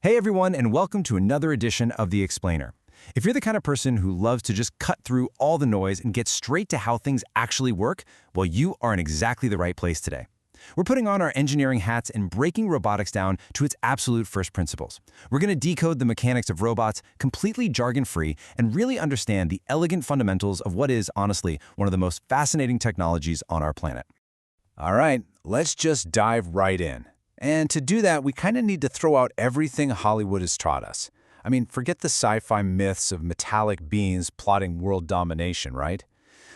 Hey everyone, and welcome to another edition of The Explainer. If you're the kind of person who loves to just cut through all the noise and get straight to how things actually work, well, you are in exactly the right place today. We're putting on our engineering hats and breaking robotics down to its absolute first principles. We're going to decode the mechanics of robots completely jargon-free and really understand the elegant fundamentals of what is, honestly, one of the most fascinating technologies on our planet. All right, let's just dive right in. And to do that, we kind of need to throw out everything Hollywood has taught us. I mean, forget the sci-fi myths of metallic beings plotting world domination, right?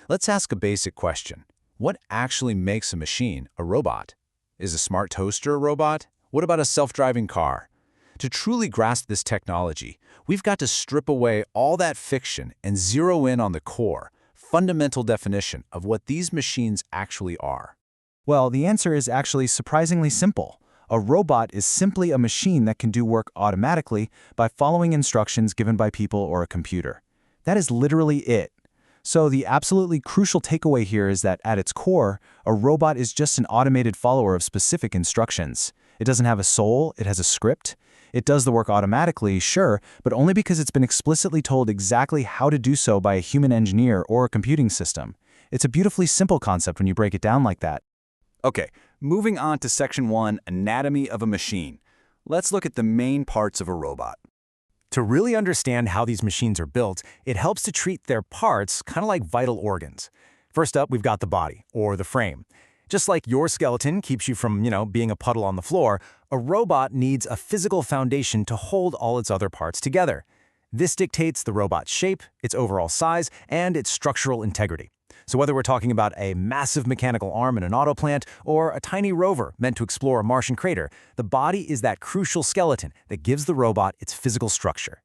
Let's ask a basic question. What actually makes a machine a robot? Is a smart toaster a robot? What about a self-driving car? To truly grasp this technology, we've got to strip away all that fiction and zero in on the core, fundamental definition of what these machines actually are. Well, the answer is actually surprisingly simple. A robot is simply a machine that can do work automatically by following instructions given by people or a computer. That is literally it. So the absolutely crucial takeaway here is that at its core, a robot is just an automated follower of specific instructions. It doesn't have a soul, it has a script. It does the work automatically, sure, but only because it's been explicitly told exactly how to do so by a human engineer or a computing system. It's a beautifully simple concept when you break it down like that. Okay, moving on to Section 1, Anatomy of a Machine. Let's look at the main parts of a robot. To really understand how these machines are built, it helps to treat their parts kind of like vital organs. First up, we've got the body, or the frame. Just like your skeleton keeps you from, being a puddle on the floor, a robot needs a physical foundation to hold all its other parts together. This dictates the robot's shape, its overall size, and its structural integrity. So whether we're talking about a massive mechanical arm in an auto plant or a tiny rover meant to explore a Martian crater, the body is that crucial skeleton that gives the robot its physical structure.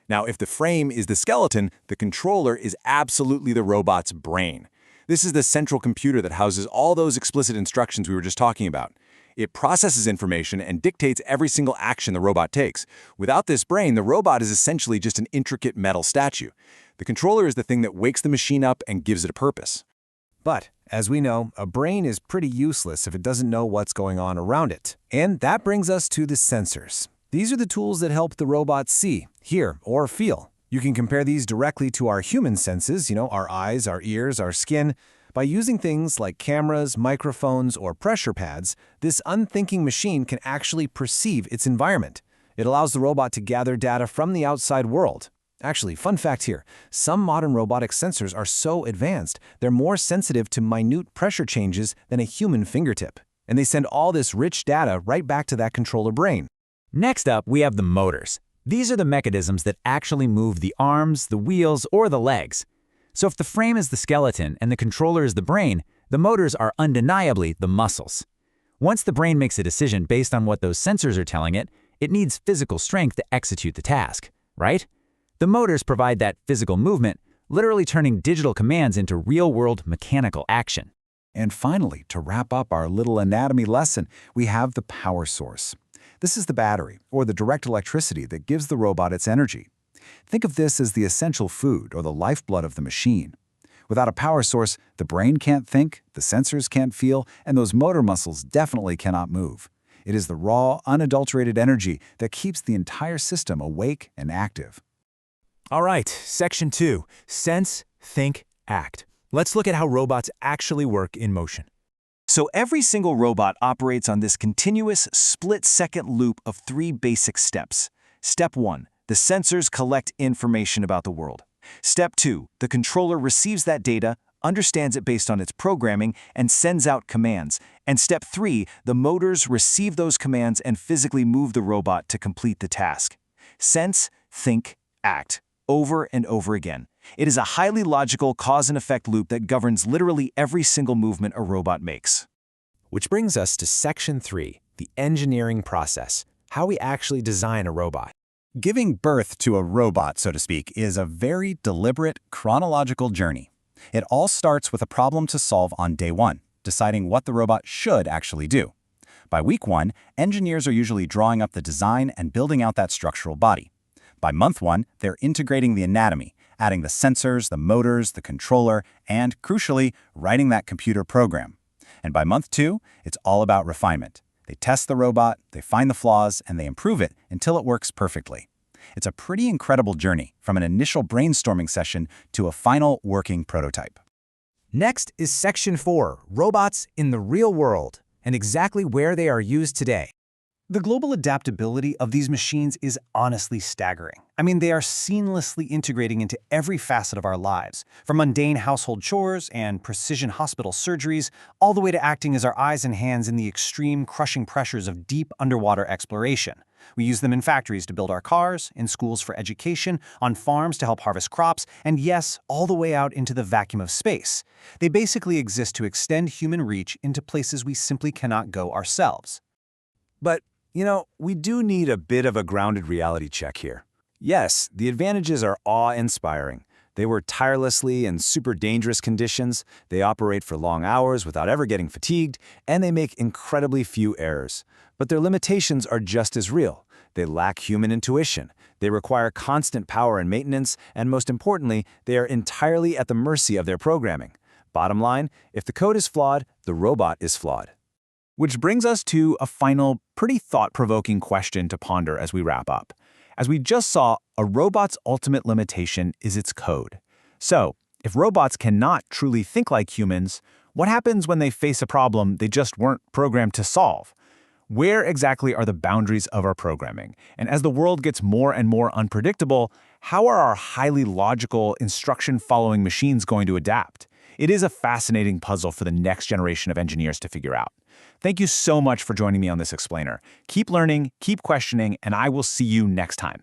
Now, if the frame is the skeleton, the controller is absolutely the robot's brain. This is the central computer that houses all those explicit instructions we were just talking about. It processes information and dictates every single action the robot takes. Without this brain, the robot is essentially just an intricate metal statue. The controller is the thing that wakes the machine up and gives it a purpose. But, as we know, a brain is pretty useless if it doesn't know what's going on around it. And that brings us to the sensors. These are the tools that help the robot see, hear, or feel. You can compare these directly to our human senses, our eyes, our ears, our skin. By using things like cameras, microphones, or pressure pads, this unthinking machine can actually perceive its environment. It allows the robot to gather data from the outside world. Actually, fun fact here, some modern robotic sensors are so advanced, they're more sensitive to minute pressure changes than a human fingertip. And they send all this rich data right back to that controller brain. Next up, we have the motors. These are the mechanisms that actually move the arms, the wheels, or the legs. So if the frame is the skeleton and the controller is the brain, the motors are undeniably the muscles. Once the brain makes a decision based on what those sensors are telling it, it needs physical strength to execute the task, right? The motors provide that physical movement, literally turning digital commands into real-world mechanical action. And finally, to wrap up our little anatomy lesson, we have the power source. This is the battery, or the direct electricity that gives the robot its energy. Think of this as the essential food or the lifeblood of the machine. Without a power source, the brain can't think, the sensors can't feel, and those motor muscles definitely cannot move. It is the raw, unadulterated energy that keeps the entire system awake and active. All right, Section 2, Sense, Think, Act. Let's look at how robots actually work in motion. So every single robot operates on this continuous split-second loop of 3 basic steps. Step 1. The sensors collect information about the world. Step 2. The controller receives that data, understands it based on its programming, and sends out commands. And Step 3. The motors receive those commands and physically move the robot to complete the task. Sense, think, act. Over and over again. It is a highly logical cause and effect loop that governs literally every single movement a robot makes. Which brings us to Section 3, the engineering process, how we actually design a robot. Giving birth to a robot, so to speak, is a very deliberate, chronological journey. It all starts with a problem to solve on day 1, deciding what the robot should actually do. By week 1, engineers are usually drawing up the design and building out that structural body. By month 1, they're integrating the anatomy, adding the sensors, the motors, the controller, and, crucially, writing that computer program. And by month 2, it's all about refinement, They test the robot, they find the flaws, and they improve it until it works perfectly. It's a pretty incredible journey from an initial brainstorming session to a final working prototype. Next is Section 4, Robots in the Real World, and exactly where they are used today. The global adaptability of these machines is honestly staggering. I mean, they are seamlessly integrating into every facet of our lives, from mundane household chores and precision hospital surgeries, all the way to acting as our eyes and hands in the extreme, crushing pressures of deep underwater exploration. We use them in factories to build our cars, in schools for education, on farms to help harvest crops, and yes, all the way out into the vacuum of space. They basically exist to extend human reach into places we simply cannot go ourselves. But, we do need a bit of a grounded reality check here. Yes, the advantages are awe-inspiring. They work tirelessly in super dangerous conditions, they operate for long hours without ever getting fatigued, and they make incredibly few errors. But their limitations are just as real. They lack human intuition, they require constant power and maintenance, and most importantly, they are entirely at the mercy of their programming. Bottom line, if the code is flawed, the robot is flawed. Which brings us to a final, pretty thought-provoking question to ponder as we wrap up. As we just saw, a robot's ultimate limitation is its code. So, if robots cannot truly think like humans, what happens when they face a problem they just weren't programmed to solve? Where exactly are the boundaries of our programming? And as the world gets more and more unpredictable, how are our highly logical, instruction-following machines going to adapt? It is a fascinating puzzle for the next generation of engineers to figure out. Thank you so much for joining me on this explainer. Keep learning, keep questioning, and I will see you next time.